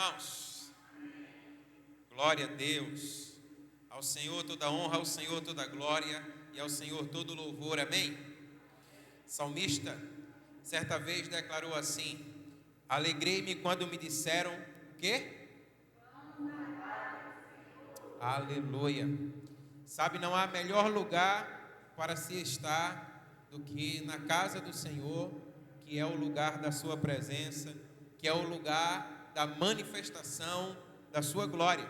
irmãos? Glória a Deus. Ao Senhor toda honra, ao Senhor toda glória e ao Senhor todo louvor, amém? Salmista, certa vez declarou assim: alegrei-me quando me disseram o quê? Aleluia. Sabe, não há melhor lugar para se estar do que na casa do Senhor, que é o lugar da sua presença, que é o lugar da manifestação da sua glória.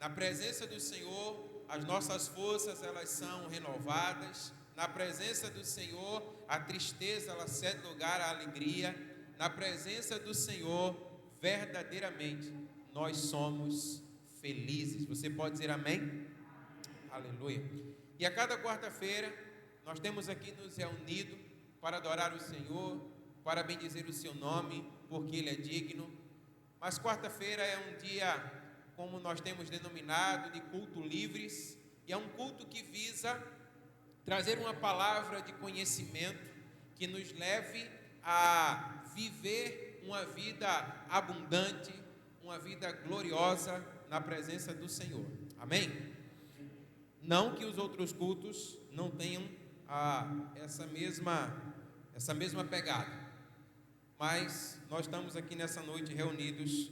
Na presença do Senhor, as nossas forças elas são renovadas. Na presença do Senhor, a tristeza ela cede lugar à alegria. Na presença do Senhor, verdadeiramente nós somos felizes. Você pode dizer amém? Aleluia. E a cada quarta-feira nós temos aqui nos reunido para adorar o Senhor, para bendizer o seu nome, porque Ele é digno. Mas quarta-feira é um dia, como nós temos denominado, de culto livres, e é um culto que visa trazer uma palavra de conhecimento que nos leve a viver uma vida abundante, uma vida gloriosa na presença do Senhor. Amém? Não que os outros cultos não tenham essa mesma pegada, mas nós estamos aqui nessa noite reunidos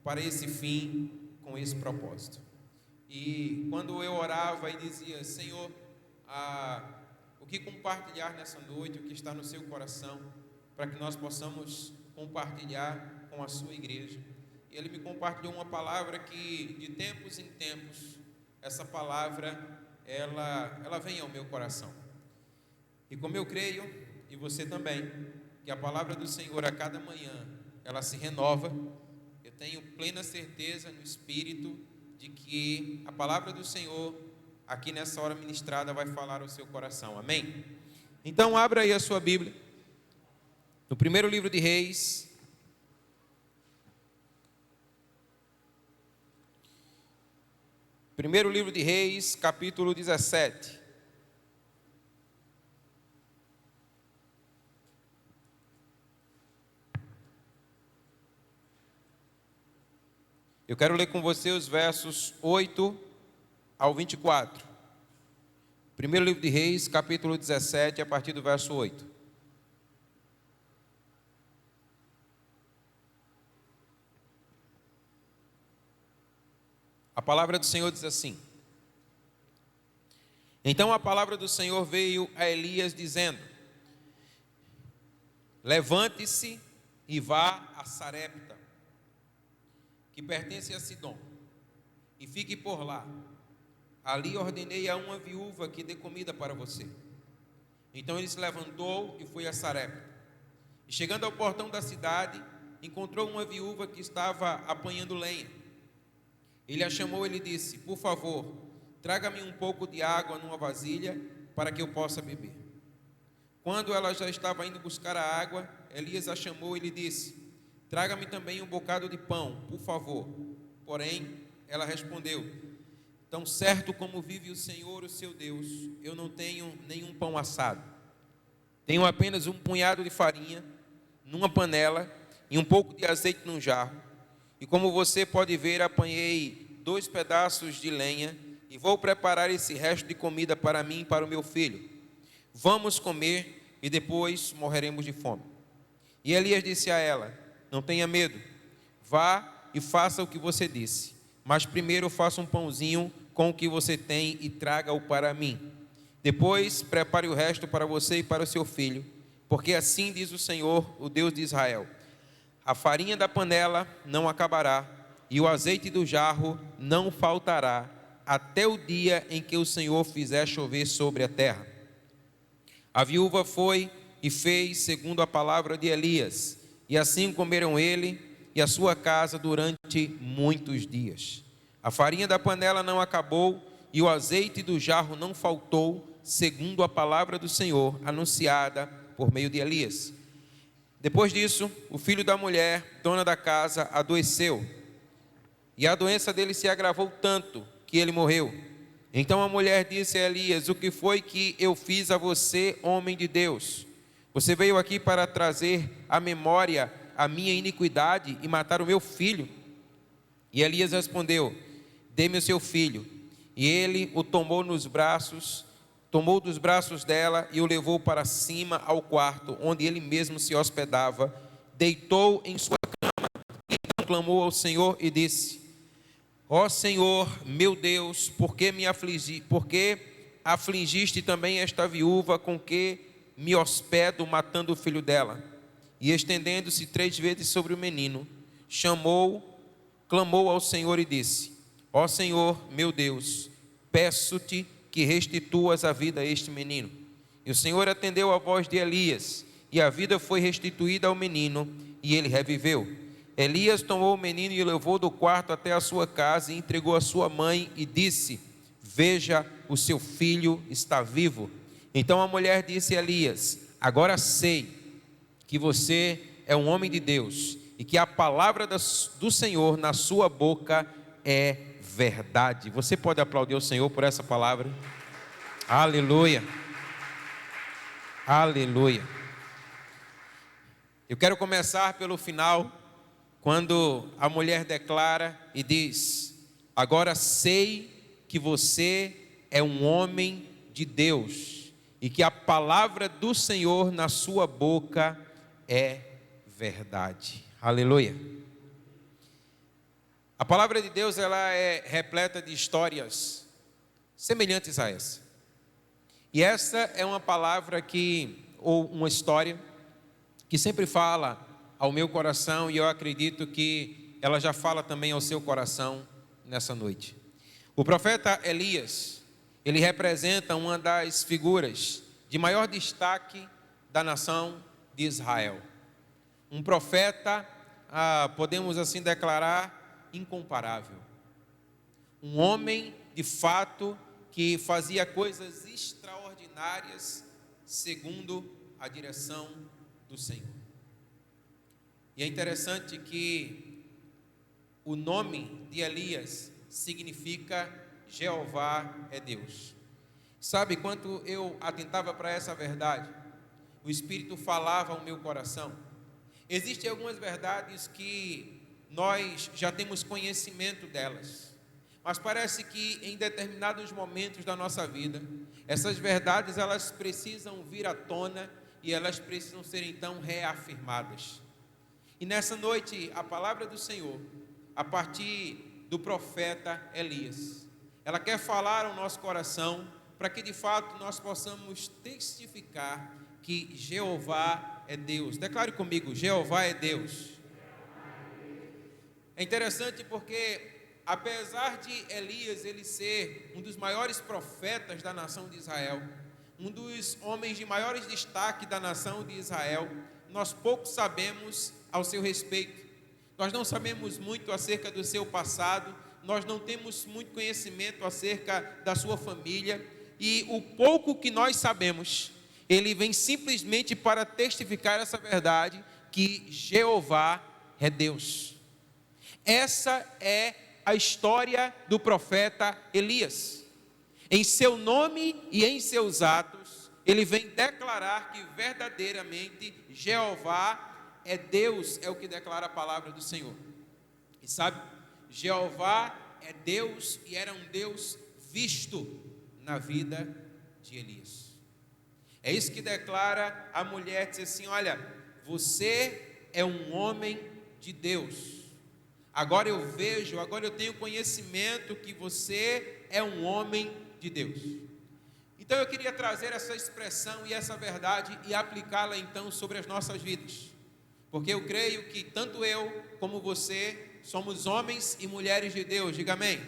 para esse fim, com esse propósito. E quando eu orava e dizia: Senhor, o que compartilhar nessa noite, o que está no seu coração, para que nós possamos compartilhar com a sua igreja. E Ele me compartilhou uma palavra que de tempos em tempos, essa palavra, ela vem ao meu coração. E como eu creio, e você também, que a palavra do Senhor a cada manhã, ela se renova, eu tenho plena certeza no Espírito de que a palavra do Senhor, aqui nessa hora ministrada, vai falar ao seu coração, amém? Então abra aí a sua Bíblia, no primeiro livro de Reis, primeiro livro de Reis, capítulo 17. Eu quero ler com você os versos 8 ao 24. Primeiro livro de Reis, capítulo 17, a partir do verso 8. A palavra do Senhor diz assim: então a palavra do Senhor veio a Elias dizendo: levante-se e vá a Sarepta, que pertence a Sidom, e fique por lá. Ali ordenei a uma viúva que dê comida para você. Então ele se levantou e foi a Sarepta. E chegando ao portão da cidade, encontrou uma viúva que estava apanhando lenha. Ele a chamou e lhe disse: por favor, traga-me um pouco de água numa vasilha para que eu possa beber. Quando ela já estava indo buscar a água, Elias a chamou e lhe disse: traga-me também um bocado de pão, por favor. Porém, ela respondeu: tão certo como vive o Senhor, o seu Deus, eu não tenho nenhum pão assado. Tenho apenas um punhado de farinha numa panela e um pouco de azeite num jarro. E como você pode ver, apanhei 2 pedaços de lenha e vou preparar esse resto de comida para mim e para o meu filho. Vamos comer e depois morreremos de fome. E Elias disse a ela: não tenha medo, vá e faça o que você disse, mas primeiro faça um pãozinho com o que você tem e traga-o para mim. Depois prepare o resto para você e para o seu filho, porque assim diz o Senhor, o Deus de Israel: a farinha da panela não acabará e o azeite do jarro não faltará, até o dia em que o Senhor fizer chover sobre a terra. A viúva foi e fez segundo a palavra de Elias, e assim comeram ele e a sua casa durante muitos dias. A farinha da panela não acabou e o azeite do jarro não faltou, segundo a palavra do Senhor anunciada por meio de Elias. Depois disso, o filho da mulher, dona da casa, adoeceu, e a doença dele se agravou tanto que ele morreu. Então a mulher disse a Elias: o que foi que eu fiz a você, homem de Deus? Você veio aqui para trazer à memória a minha iniquidade e matar o meu filho. E Elias respondeu: dê-me o seu filho. E ele o tomou dos braços dela e o levou para cima ao quarto, onde ele mesmo se hospedava, deitou em sua cama, então clamou ao Senhor e disse: ó Senhor, meu Deus, por que afligiste também esta viúva com que me hospedo, matando o filho dela? E estendendo-se 3 vezes sobre o menino, clamou ao Senhor e disse: ó Senhor, meu Deus, peço-te que restituas a vida a este menino. E o Senhor atendeu a voz de Elias, e a vida foi restituída ao menino, e ele reviveu. Elias tomou o menino e o levou do quarto até a sua casa, e entregou a sua mãe, e disse: veja, o seu filho está vivo. Então a mulher disse a Elias: agora sei que você é um homem de Deus, e que a palavra do Senhor na sua boca é verdade. Você pode aplaudir o Senhor por essa palavra? Aleluia, aleluia. Eu quero começar pelo final, quando a mulher declara e diz: agora sei que você é um homem de Deus, e que a palavra do Senhor na sua boca é verdade. Aleluia. A palavra de Deus, ela é repleta de histórias semelhantes a essa. E essa é uma palavra ou uma história que sempre fala ao meu coração, e eu acredito que ela já fala também ao seu coração nessa noite. O profeta Elias, ele representa uma das figuras de maior destaque da nação de Israel. Um profeta, podemos assim declarar, incomparável. Um homem, de fato, que fazia coisas extraordinárias segundo a direção do Senhor. E é interessante que o nome de Elias significa Jeová é Deus. Sabe, quando eu atentava para essa verdade, o Espírito falava ao meu coração. Existem algumas verdades que nós já temos conhecimento delas, mas parece que em determinados momentos da nossa vida, essas verdades elas precisam vir à tona e elas precisam ser então reafirmadas. E nessa noite, a palavra do Senhor, a partir do profeta Elias, ela quer falar ao nosso coração, para que de fato nós possamos testificar que Jeová é Deus. Declare comigo: Jeová é Deus. É interessante porque, apesar de Elias ele ser um dos maiores profetas da nação de Israel, um dos homens de maiores destaque da nação de Israel, nós pouco sabemos ao seu respeito. Nós não sabemos muito acerca do seu passado, nós não temos muito conhecimento acerca da sua família, e o pouco que nós sabemos, ele vem simplesmente para testificar essa verdade, que Jeová é Deus. Essa é a história do profeta Elias. Em seu nome e em seus atos, ele vem declarar que verdadeiramente Jeová é Deus, é o que declara a palavra do Senhor. E sabe, Jeová é Deus, e era um Deus visto na vida de Elias. É isso que declara a mulher, diz assim: olha, você é um homem de Deus. Agora eu vejo, agora eu tenho conhecimento que você é um homem de Deus. Então eu queria trazer essa expressão e essa verdade e aplicá-la então sobre as nossas vidas. Porque eu creio que tanto eu como você somos homens e mulheres de Deus. Diga amém.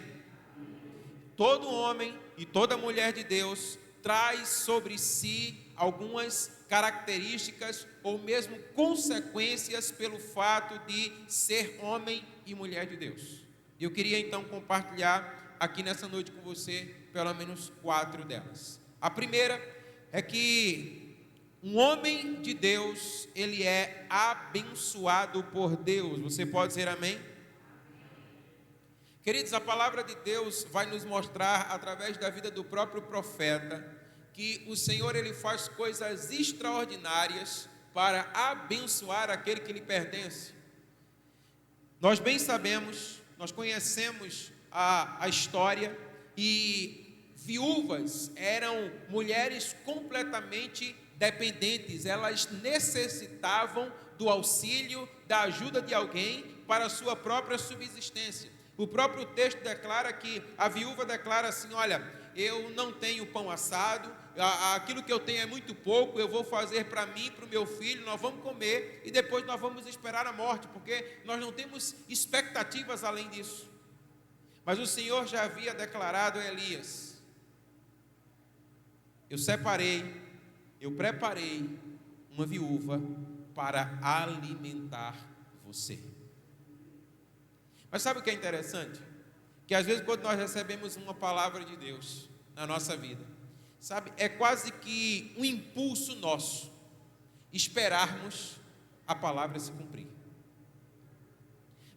Todo homem e toda mulher de Deus traz sobre si algumas características ou mesmo consequências pelo fato de ser homem e mulher de Deus. E eu queria então compartilhar aqui nessa noite com você pelo menos 4 delas. A primeira é que um homem de Deus, ele é abençoado por Deus. Você pode dizer amém? Queridos, a palavra de Deus vai nos mostrar, através da vida do próprio profeta, que o Senhor ele faz coisas extraordinárias para abençoar aquele que lhe pertence. Nós bem sabemos, nós conhecemos a história, e viúvas eram mulheres completamente dependentes, elas necessitavam do auxílio, da ajuda de alguém para a sua própria subsistência. O próprio texto declara que a viúva declara assim: olha, eu não tenho pão assado, aquilo que eu tenho é muito pouco, eu vou fazer para mim e para o meu filho, nós vamos comer e depois nós vamos esperar a morte, porque nós não temos expectativas além disso. Mas o Senhor já havia declarado a Elias: eu preparei uma viúva para alimentar você. Mas sabe o que é interessante? Que às vezes quando nós recebemos uma palavra de Deus na nossa vida, sabe, é quase que um impulso nosso esperarmos a palavra se cumprir.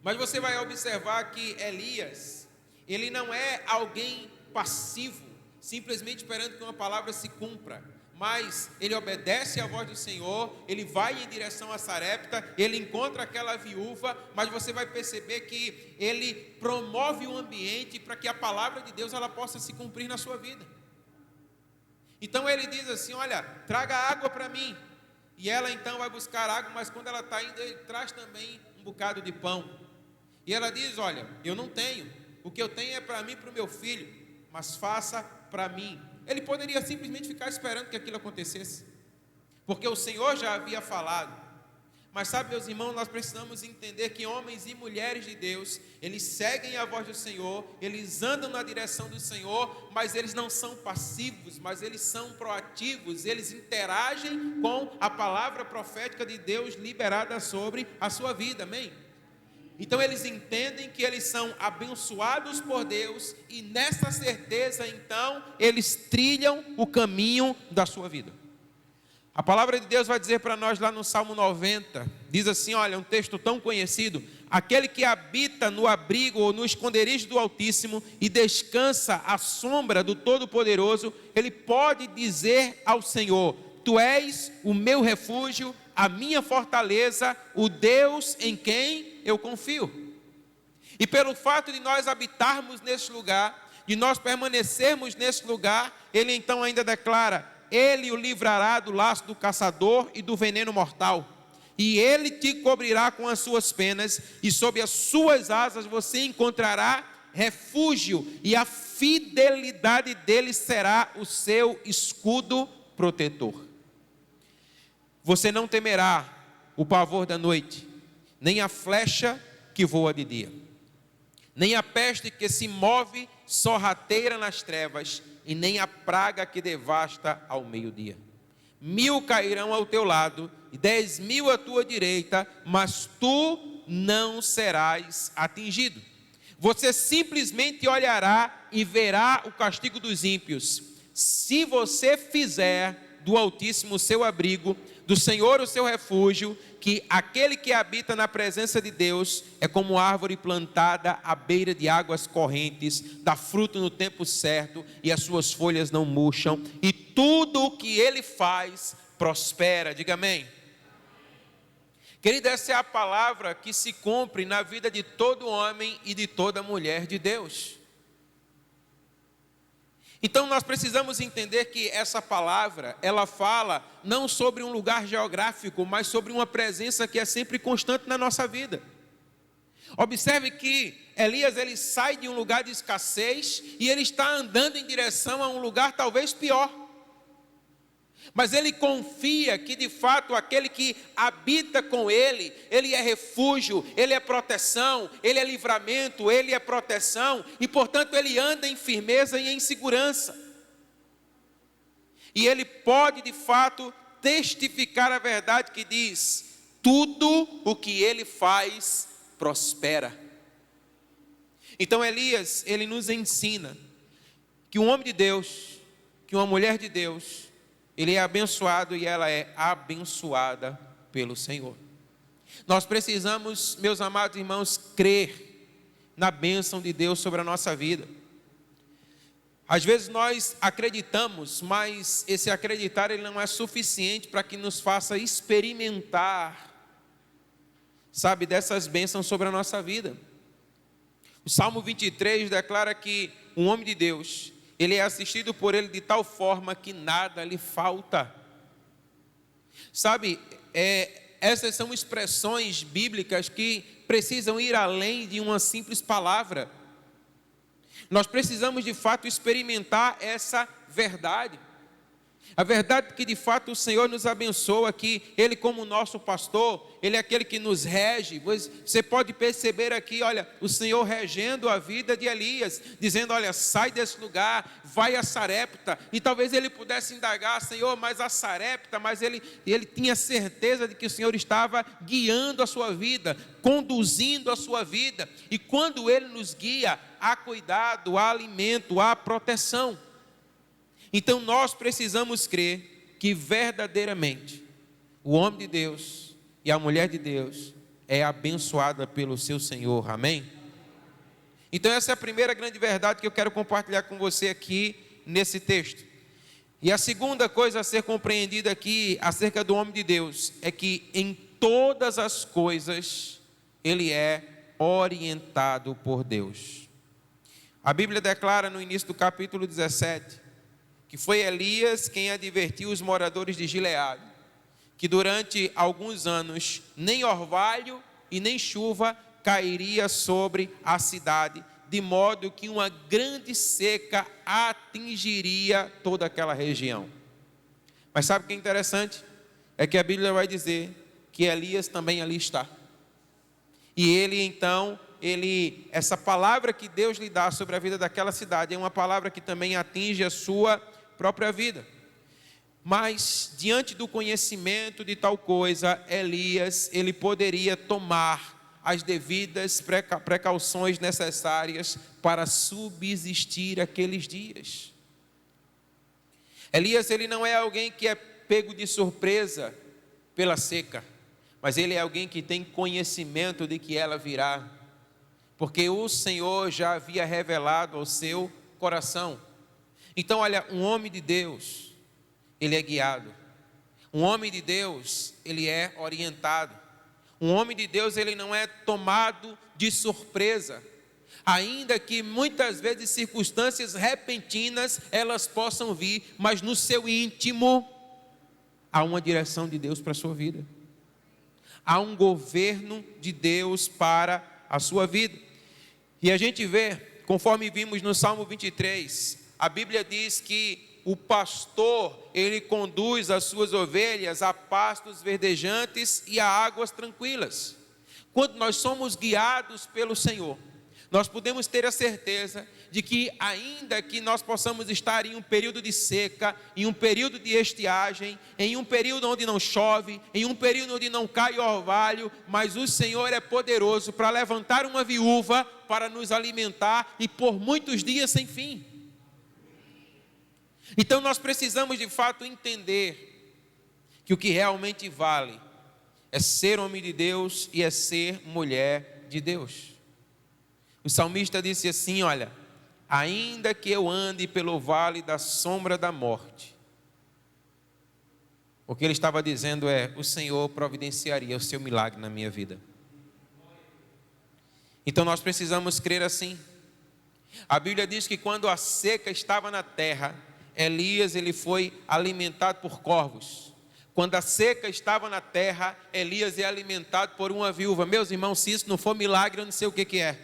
Mas você vai observar que Elias, ele não é alguém passivo, simplesmente esperando que uma palavra se cumpra, mas ele obedece à voz do Senhor, ele vai em direção a Sarepta, ele encontra aquela viúva, mas você vai perceber que ele promove o ambiente para que a palavra de Deus ela possa se cumprir na sua vida. Então ele diz assim: olha, traga água para mim, e ela então vai buscar água, mas quando ela está indo, ele traz também um bocado de pão, e ela diz: olha, eu não tenho, o que eu tenho é para mim e para o meu filho, mas faça para mim. Ele poderia simplesmente ficar esperando que aquilo acontecesse, porque o Senhor já havia falado. Mas sabe, meus irmãos, nós precisamos entender que homens e mulheres de Deus, eles seguem a voz do Senhor, eles andam na direção do Senhor, mas eles não são passivos, mas eles são proativos, eles interagem com a palavra profética de Deus liberada sobre a sua vida, amém? Então eles entendem que eles são abençoados por Deus, e nessa certeza então eles trilham o caminho da sua vida. A palavra de Deus vai dizer para nós lá no Salmo 90, diz assim, olha, um texto tão conhecido: aquele que habita no abrigo ou no esconderijo do Altíssimo e descansa à sombra do Todo-Poderoso, ele pode dizer ao Senhor: tu és o meu refúgio, a minha fortaleza, o Deus em quem eu confio. E pelo fato de nós habitarmos nesse lugar, de nós permanecermos nesse lugar, ele então ainda declara: ele o livrará do laço do caçador e do veneno mortal, e ele te cobrirá com as suas penas, e sob as suas asas você encontrará refúgio, e a fidelidade dele será o seu escudo protetor. Você não temerá o pavor da noite, nem a flecha que voa de dia, nem a peste que se move sorrateira nas trevas, e nem a praga que devasta ao meio-dia. 1000 cairão ao teu lado, e 10.000 à tua direita, mas tu não serás atingido. Você simplesmente olhará e verá o castigo dos ímpios. Se você fizer do Altíssimo o seu abrigo, do Senhor o seu refúgio, que aquele que habita na presença de Deus é como árvore plantada à beira de águas correntes, dá fruto no tempo certo, e as suas folhas não murcham, e tudo o que ele faz prospera. Diga amém. Querido, essa é a palavra que se cumpre na vida de todo homem e de toda mulher de Deus. Então nós precisamos entender que essa palavra, ela fala não sobre um lugar geográfico, mas sobre uma presença que é sempre constante na nossa vida. Observe que Elias, ele sai de um lugar de escassez e ele está andando em direção a um lugar talvez pior. Mas ele confia que de fato aquele que habita com ele, ele é refúgio, ele é proteção, ele é livramento, ele é proteção, e portanto ele anda em firmeza e em segurança. E ele pode de fato testificar a verdade que diz: tudo o que ele faz prospera. Então Elias, ele nos ensina que um homem de Deus, que uma mulher de Deus, ele é abençoado e ela é abençoada pelo Senhor. Nós precisamos, meus amados irmãos, crer na bênção de Deus sobre a nossa vida. Às vezes nós acreditamos, mas esse acreditar ele não é suficiente para que nos faça experimentar, sabe, dessas bênçãos sobre a nossa vida. O Salmo 23 declara que um homem de Deus, ele é assistido por ele de tal forma que nada lhe falta. Sabe, essas são expressões bíblicas que precisam ir além de uma simples palavra. Nós precisamos de fato experimentar essa verdade. A verdade é que de fato o Senhor nos abençoa, que Ele como nosso pastor, Ele é aquele que nos rege. Você pode perceber aqui, olha, o Senhor regendo a vida de Elias, dizendo, olha, sai desse lugar, vai a Sarepta. E talvez ele pudesse indagar, Senhor, mas a Sarepta, mas ele tinha certeza de que o Senhor estava guiando a sua vida, conduzindo a sua vida. E quando Ele nos guia, há cuidado, há alimento, há proteção. Então nós precisamos crer que verdadeiramente o homem de Deus e a mulher de Deus é abençoada pelo seu Senhor, amém? Então essa é a primeira grande verdade que eu quero compartilhar com você aqui nesse texto. E a segunda coisa a ser compreendida aqui acerca do homem de Deus é que em todas as coisas ele é orientado por Deus. A Bíblia declara no início do capítulo 17 que foi Elias quem advertiu os moradores de Gileade, que durante alguns anos nem orvalho e nem chuva cairia sobre a cidade, de modo que uma grande seca atingiria toda aquela região. Mas sabe o que é interessante? É que a Bíblia vai dizer que Elias também ali está. E ele então, essa palavra que Deus lhe dá sobre a vida daquela cidade é uma palavra que também atinge a sua própria vida. Mas diante do conhecimento de tal coisa, Elias, ele poderia tomar as devidas precauções necessárias para subsistir aqueles dias. Elias, ele não é alguém que é pego de surpresa pela seca, mas ele é alguém que tem conhecimento de que ela virá, porque o Senhor já havia revelado ao seu coração. Então, olha, um homem de Deus, ele é guiado. Um homem de Deus, ele é orientado. Um homem de Deus, ele não é tomado de surpresa. Ainda que muitas vezes circunstâncias repentinas, elas possam vir, mas no seu íntimo, há uma direção de Deus para a sua vida. Há um governo de Deus para a sua vida. E a gente vê, conforme vimos no Salmo 23, a Bíblia diz que o pastor, ele conduz as suas ovelhas a pastos verdejantes e a águas tranquilas. Quando nós somos guiados pelo Senhor, nós podemos ter a certeza de que ainda que nós possamos estar em um período de seca, em um período de estiagem, em um período onde não chove, em um período onde não cai orvalho, mas o Senhor é poderoso para levantar uma viúva para nos alimentar e por muitos dias sem fim. Então nós precisamos de fato entender que o que realmente vale é ser homem de Deus e é ser mulher de Deus. O salmista disse assim, olha, ainda que eu ande pelo vale da sombra da morte, o que ele estava dizendo é, o Senhor providenciaria o seu milagre na minha vida. Então nós precisamos crer assim. A Bíblia diz que quando a seca estava na terra, Elias, ele foi alimentado por corvos. Quando a seca estava na terra, Elias é alimentado por uma viúva. Meus irmãos, se isso não for milagre, eu não sei o que é.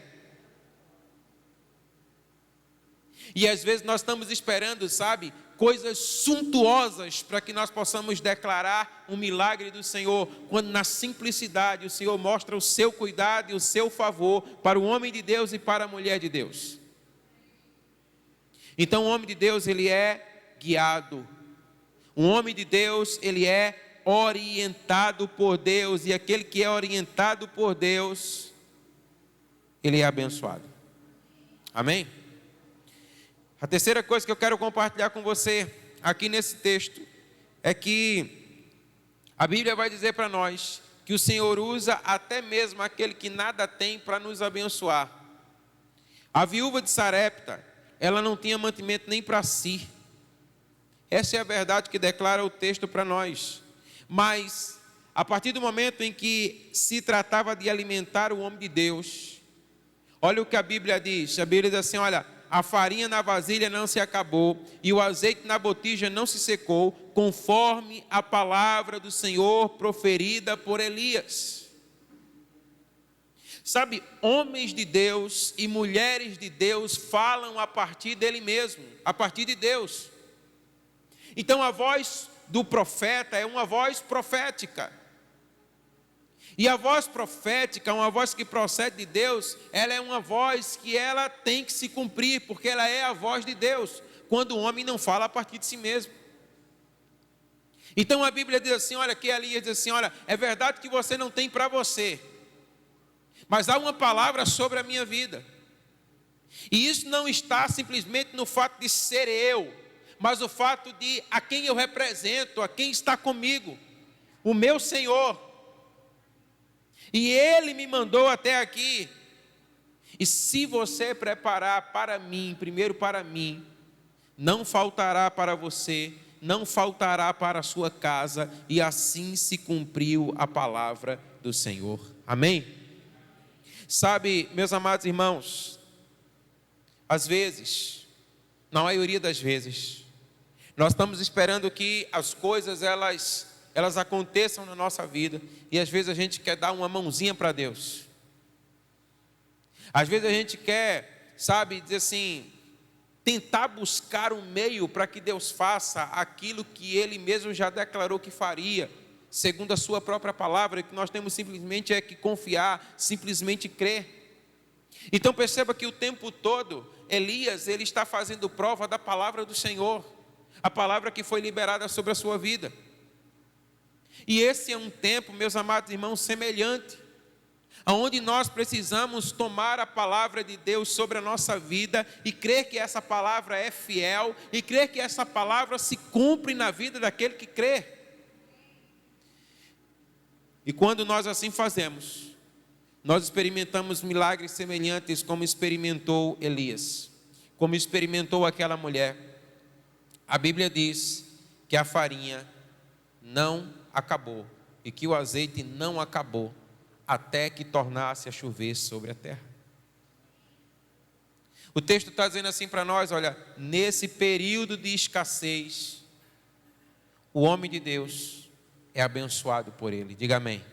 E às vezes nós estamos esperando, sabe, coisas suntuosas para que nós possamos declarar um milagre do Senhor, quando na simplicidade o Senhor mostra o seu cuidado e o seu favor para o homem de Deus e para a mulher de Deus. Então o homem de Deus, ele é guiado. Um homem de Deus, ele é orientado por Deus. E aquele que é orientado por Deus, ele é abençoado. Amém? A terceira coisa que eu quero compartilhar com você aqui nesse texto é que a Bíblia vai dizer para nós que o Senhor usa até mesmo aquele que nada tem para nos abençoar. A viúva de Sarepta, ela não tinha mantimento nem para si. Essa é a verdade que declara o texto para nós. Mas, a partir do momento em que se tratava de alimentar o homem de Deus, Olha o que a Bíblia diz. A Bíblia diz assim, olha, a farinha na vasilha não se acabou e o azeite na botija não se secou, conforme a palavra do Senhor proferida por Elias. Sabe, homens de Deus e mulheres de Deus falam a partir dele mesmo, a partir de Deus. Então a voz do profeta é uma voz profética. E a voz profética, uma voz que procede de Deus, ela é uma voz que ela tem que se cumprir, porque ela é a voz de Deus, quando o homem não fala a partir de si mesmo. Então a Bíblia diz assim, olha, que Elias diz assim, olha, é verdade que você não tem para você, mas há uma palavra sobre a minha vida. E isso não está simplesmente no fato de ser eu, mas o fato de a quem eu represento, a quem está comigo, o meu Senhor. E Ele me mandou até aqui. E se você preparar para mim, primeiro para mim, não faltará para você, não faltará para a sua casa, e assim se cumpriu a palavra do Senhor. Amém? Sabe, meus amados irmãos, às vezes, na maioria das vezes, nós estamos esperando que as coisas elas aconteçam na nossa vida, e às vezes a gente quer dar uma mãozinha para Deus. Às vezes a gente quer, sabe, dizer assim, tentar buscar um meio para que Deus faça aquilo que Ele mesmo já declarou que faria, segundo a sua própria palavra, que nós temos simplesmente que confiar, simplesmente crer. Então perceba que o tempo todo, Elias, ele está fazendo prova da palavra do Senhor, a palavra que foi liberada sobre a sua vida. E esse é um tempo, meus amados irmãos, semelhante, onde nós precisamos tomar a palavra de Deus sobre a nossa vida e crer que essa palavra é fiel e crer que essa palavra se cumpre na vida daquele que crê. E quando nós assim fazemos, nós experimentamos milagres semelhantes como experimentou Elias, como experimentou aquela mulher. A Bíblia diz que a farinha não acabou e que o azeite não acabou até que tornasse a chover sobre a terra. O texto está dizendo assim para nós, olha, nesse período de escassez, o homem de Deus é abençoado por Ele. Diga amém.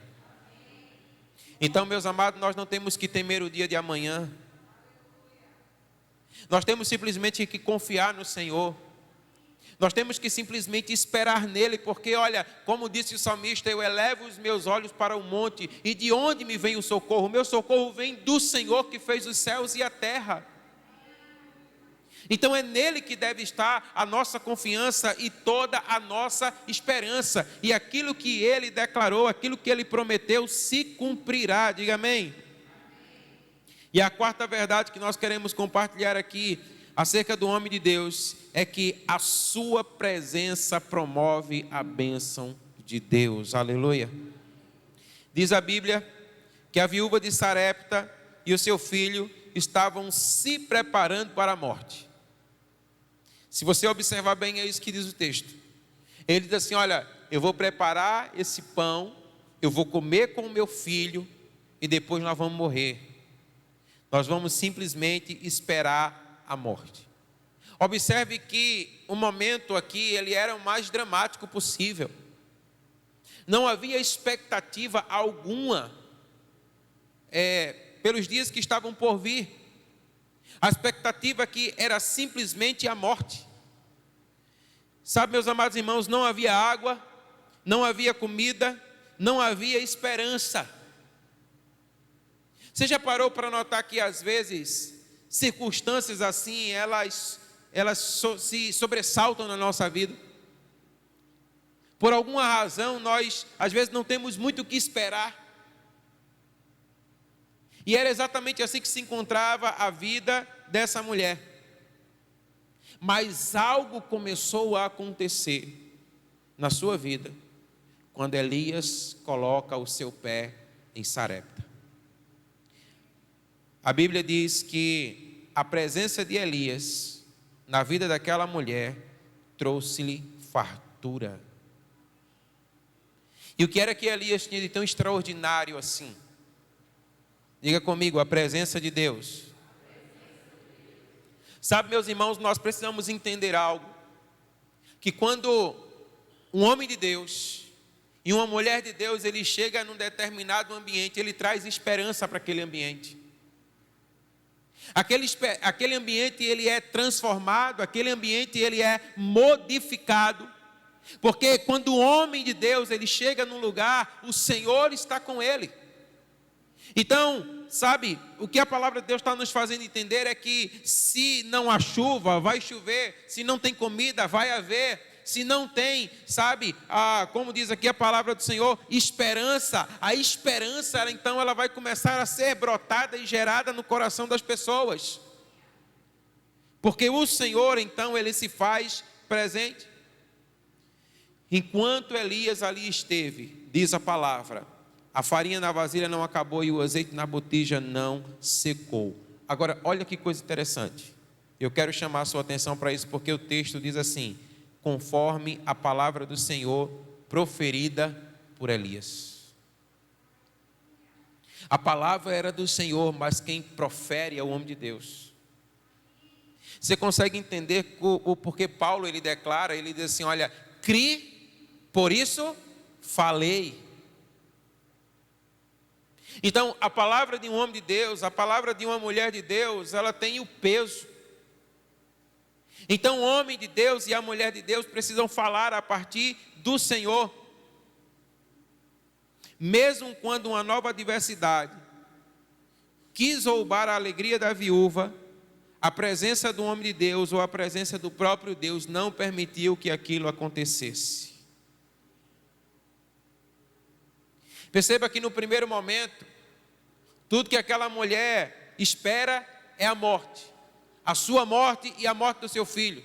Então, meus amados, nós não temos que temer o dia de amanhã. Nós temos simplesmente que confiar no Senhor. Nós temos que simplesmente esperar nele, porque olha, como disse o salmista, eu elevo os meus olhos para o monte, e de onde me vem o socorro? O meu socorro vem do Senhor que fez os céus e a terra. Então é nele que deve estar a nossa confiança e toda a nossa esperança, e aquilo que ele declarou, aquilo que ele prometeu se cumprirá. Diga amém. E a quarta verdade que nós queremos compartilhar aqui acerca do homem de Deus é que a sua presença promove a bênção de Deus. Aleluia. Diz a Bíblia que a viúva de Sarepta e o seu filho estavam se preparando para a morte. Se você observar bem, é isso que diz o texto. Ele diz assim, olha, eu vou preparar esse pão, eu vou comer com o meu filho e depois nós vamos morrer. Nós vamos simplesmente esperar a morte. Observe que o momento aqui, ele era o mais dramático possível. Não havia expectativa alguma pelos dias que estavam por vir. A expectativa aqui era simplesmente a morte. Sabe, meus amados irmãos, não havia água, não havia comida, não havia esperança. Você já parou para notar que às vezes circunstâncias assim, elas se sobressaltam na nossa vida? Por alguma razão, nós às vezes não temos muito o que esperar. E era exatamente assim que se encontrava a vida dessa mulher. Mas algo começou a acontecer na sua vida quando Elias coloca o seu pé em Sarepta. A Bíblia diz que a presença de Elias na vida daquela mulher trouxe-lhe fartura. E o que era que Elias tinha de tão extraordinário assim? Diga comigo, a presença de Deus. Sabe, meus irmãos, nós precisamos entender algo. Que quando um homem de Deus e uma mulher de Deus, ele chega num determinado ambiente, ele traz esperança para aquele ambiente. Aquele ambiente ele é transformado, aquele ambiente ele é modificado. Porque quando o homem de Deus ele chega num lugar, o Senhor está com ele. Então, sabe, o que a palavra de Deus está nos fazendo entender é que se não há chuva, vai chover, se não tem comida, vai haver. Se não tem, sabe, como diz aqui a palavra do Senhor, esperança, a esperança, então ela vai começar a ser brotada e gerada no coração das pessoas. Porque o Senhor, então, ele se faz presente. Enquanto Elias ali esteve, diz a palavra, a farinha na vasilha não acabou e o azeite na botija não secou. Agora, olha que coisa interessante. Eu quero chamar a sua atenção para isso, porque o texto diz assim: conforme a palavra do Senhor proferida por Elias. A palavra era do Senhor, mas quem profere é o homem de Deus. Você consegue entender o porquê Paulo ele declara, ele diz assim: olha, cri, por isso falei. Então, a palavra de um homem de Deus, a palavra de uma mulher de Deus, ela tem o peso. Então o homem de Deus e a mulher de Deus precisam falar a partir do Senhor. Mesmo quando uma nova adversidade quis roubar a alegria da viúva, a presença do homem de Deus ou a presença do próprio Deus não permitiu que aquilo acontecesse. Perceba que no primeiro momento, tudo que aquela mulher espera é a morte. A sua morte e a morte do seu filho.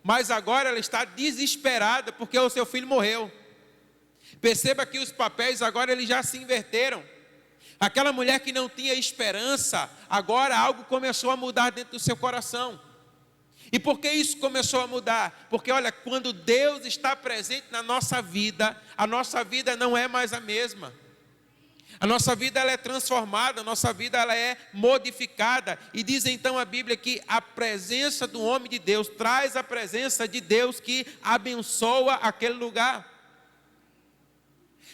Mas agora ela está desesperada porque o seu filho morreu. Perceba que os papéis agora eles já se inverteram. Aquela mulher que não tinha esperança, agora algo começou a mudar dentro do seu coração. E por que isso começou a mudar? Porque olha, quando Deus está presente na nossa vida, a nossa vida não é mais a mesma. A nossa vida ela é transformada, a nossa vida ela é modificada. E diz então a Bíblia que a presença do homem de Deus traz a presença de Deus que abençoa aquele lugar.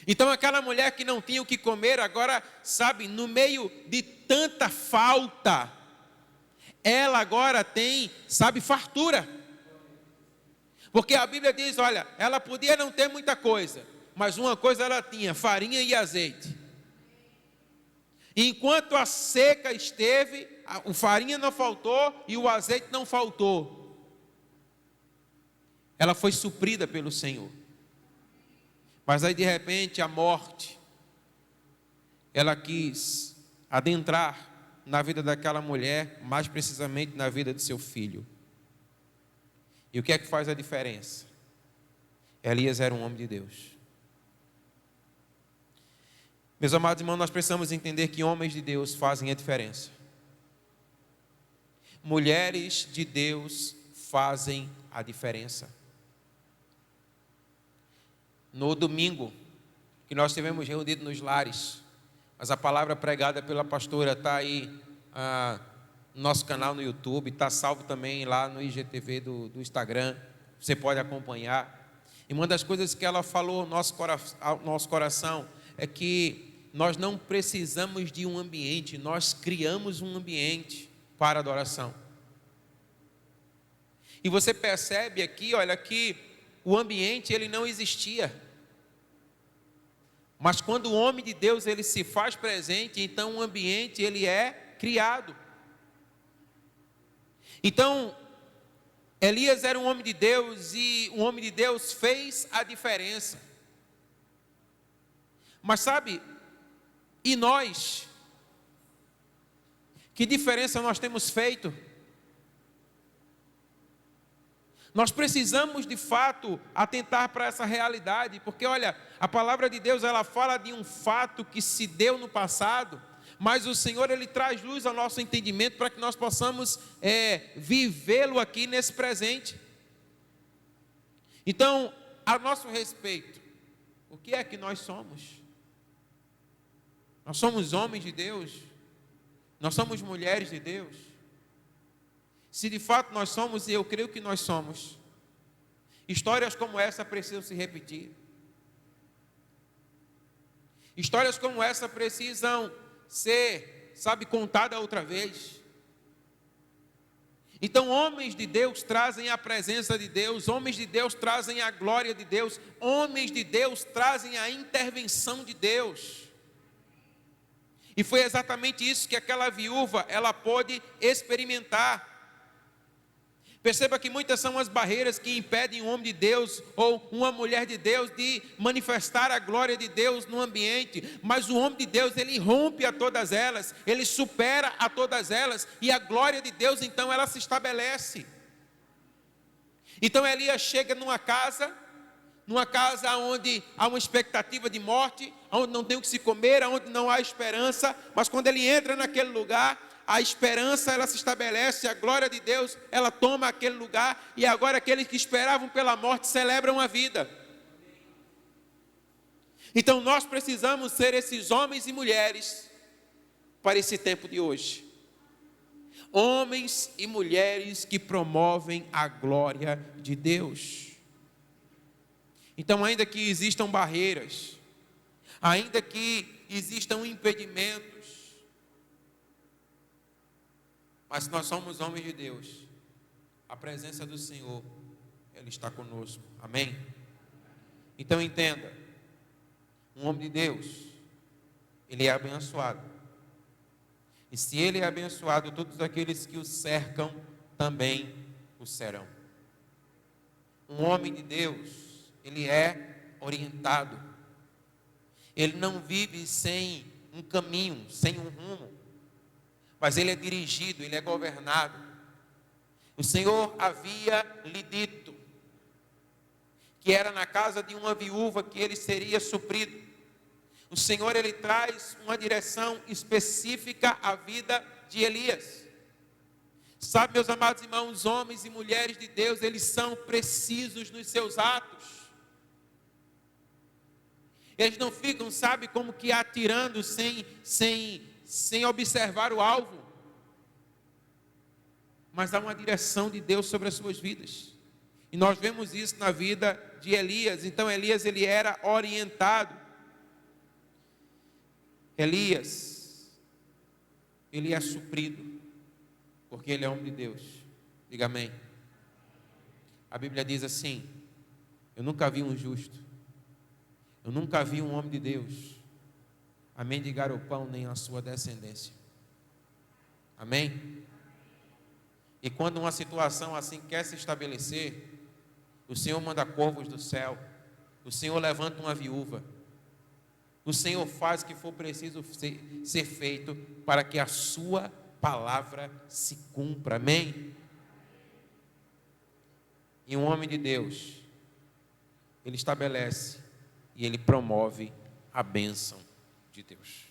Então aquela mulher que não tinha o que comer, agora, sabe, no meio de tanta falta, ela agora tem, sabe, fartura. Porque a Bíblia diz, olha, ela podia não ter muita coisa, mas uma coisa ela tinha, farinha e azeite. Enquanto a seca esteve, a farinha não faltou e o azeite não faltou. Ela foi suprida pelo Senhor. Mas aí de repente a morte, ela quis adentrar na vida daquela mulher, mais precisamente na vida do seu filho. E o que é que faz a diferença? Elias era um homem de Deus. Meus amados irmãos, nós precisamos entender que homens de Deus fazem a diferença. Mulheres de Deus fazem a diferença. No domingo, que nós tivemos reunido nos lares, mas a palavra pregada pela pastora está aí no nosso canal no YouTube, está salvo também lá no IGTV do Instagram, você pode acompanhar. E uma das coisas que ela falou ao nosso coração é que nós não precisamos de um ambiente, nós criamos um ambiente para adoração. E você percebe aqui, olha, que o ambiente ele não existia. Mas quando o homem de Deus ele se faz presente, então o ambiente ele é criado. Então, Elias era um homem de Deus e um homem de Deus fez a diferença. Mas sabe, e nós? Que diferença nós temos feito? Nós precisamos de fato atentar para essa realidade, porque olha, a palavra de Deus ela fala de um fato que se deu no passado, mas o Senhor ele traz luz ao nosso entendimento para que nós possamos vivê-lo aqui nesse presente. Então, a nosso respeito, o que é que nós somos? Nós somos homens de Deus, Nós somos mulheres de Deus. Se de fato nós somos, e eu creio que nós somos, histórias como essa precisam se repetir. Histórias como essa precisam ser, contada outra vez. Então, homens de Deus trazem a presença de Deus, homens de Deus trazem a glória de Deus, homens de Deus trazem a intervenção de Deus. E foi exatamente isso que aquela viúva, ela pôde experimentar. Perceba que muitas são as barreiras que impedem um homem de Deus ou uma mulher de Deus de manifestar a glória de Deus no ambiente. Mas o homem de Deus, ele rompe a todas elas, ele supera a todas elas, e a glória de Deus, então, ela se estabelece. Então Elias chega numa casa onde há uma expectativa de morte, onde não tem o que se comer, onde não há esperança, mas quando ele entra naquele lugar, a esperança, ela se estabelece, a glória de Deus, ela toma aquele lugar, e agora aqueles que esperavam pela morte celebram a vida. Então nós precisamos ser esses homens e mulheres para esse tempo de hoje. Homens e mulheres que promovem a glória de Deus. Então, ainda que existam barreiras, ainda que existam impedimentos, mas se nós somos homens de Deus, a presença do Senhor, Ele está conosco. Amém? Então entenda, um homem de Deus, ele é abençoado. E se ele é abençoado, todos aqueles que o cercam também o serão. Um homem de Deus, ele é orientado. Ele não vive sem um caminho, sem um rumo, mas ele é dirigido, ele é governado. O Senhor havia lhe dito que era na casa de uma viúva que ele seria suprido. O Senhor, ele traz uma direção específica à vida de Elias. Sabe, meus amados irmãos, homens e mulheres de Deus, eles são precisos nos seus atos. Eles não ficam, como que atirando sem observar o alvo. Mas há uma direção de Deus sobre as suas vidas. E nós vemos isso na vida de Elias. Então Elias, ele era orientado. Elias, ele é suprido, porque ele é homem de Deus. Diga amém. A Bíblia diz assim: eu nunca vi um justo, eu nunca vi um homem de Deus a mendigar o pão, nem a sua descendência. Amém? E quando uma situação assim quer se estabelecer, o Senhor manda corvos do céu, o Senhor levanta uma viúva, o Senhor faz o que for preciso ser feito para que a sua palavra se cumpra. Amém? E um homem de Deus, ele estabelece e ele promove a bênção de Deus.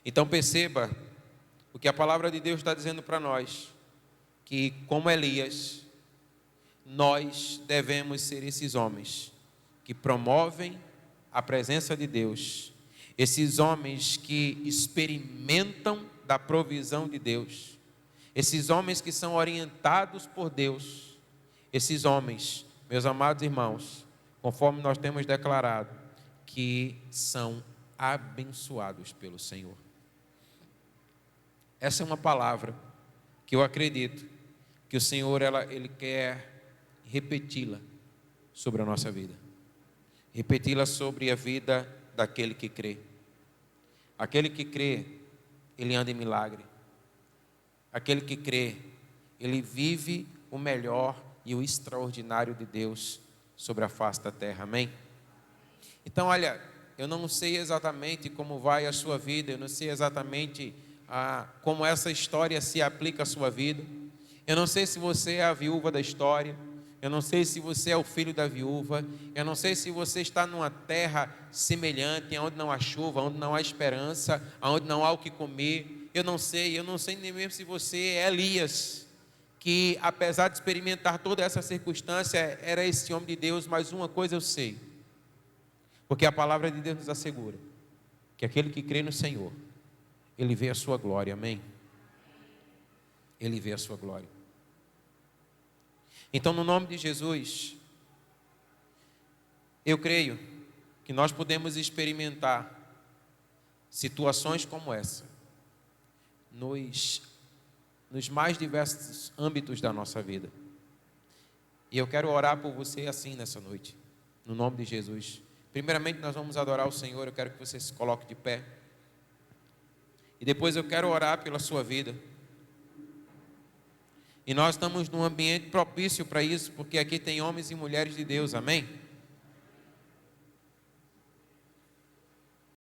Então perceba o que a palavra de Deus está dizendo para nós, que como Elias, nós devemos ser esses homens que promovem a presença de Deus, esses homens que experimentam da provisão de Deus, esses homens que são orientados por Deus, esses homens, meus amados irmãos, conforme nós temos declarado, que são abençoados pelo Senhor. Essa é uma palavra que eu acredito que o Senhor, Ele quer repeti-la sobre a nossa vida. Repeti-la sobre a vida daquele que crê. Aquele que crê, ele anda em milagre. Aquele que crê, ele vive o melhor e o extraordinário de Deus sobre a face da terra. Amém? Então, olha, eu não sei exatamente como vai a sua vida, eu não sei exatamente como essa história se aplica à sua vida. Eu não sei se você é a viúva da história, eu não sei se você é o filho da viúva, eu não sei se você está numa terra semelhante, onde não há chuva, onde não há esperança, onde não há o que comer. Eu não sei nem mesmo se você é Elias, que apesar de experimentar toda essa circunstância, era esse homem de Deus. Mas uma coisa eu sei, porque a palavra de Deus nos assegura, que aquele que crê no Senhor, Ele vê a sua glória, amém? Ele vê a sua glória. Então, no nome de Jesus, eu creio que nós podemos experimentar situações como essa, nos mais diversos âmbitos da nossa vida. E eu quero orar por você assim nessa noite, no nome de Jesus. Primeiramente, nós vamos adorar o Senhor. Eu quero que você se coloque de pé. E depois eu quero orar pela sua vida. E nós estamos num ambiente propício para isso, porque aqui tem homens e mulheres de Deus, amém?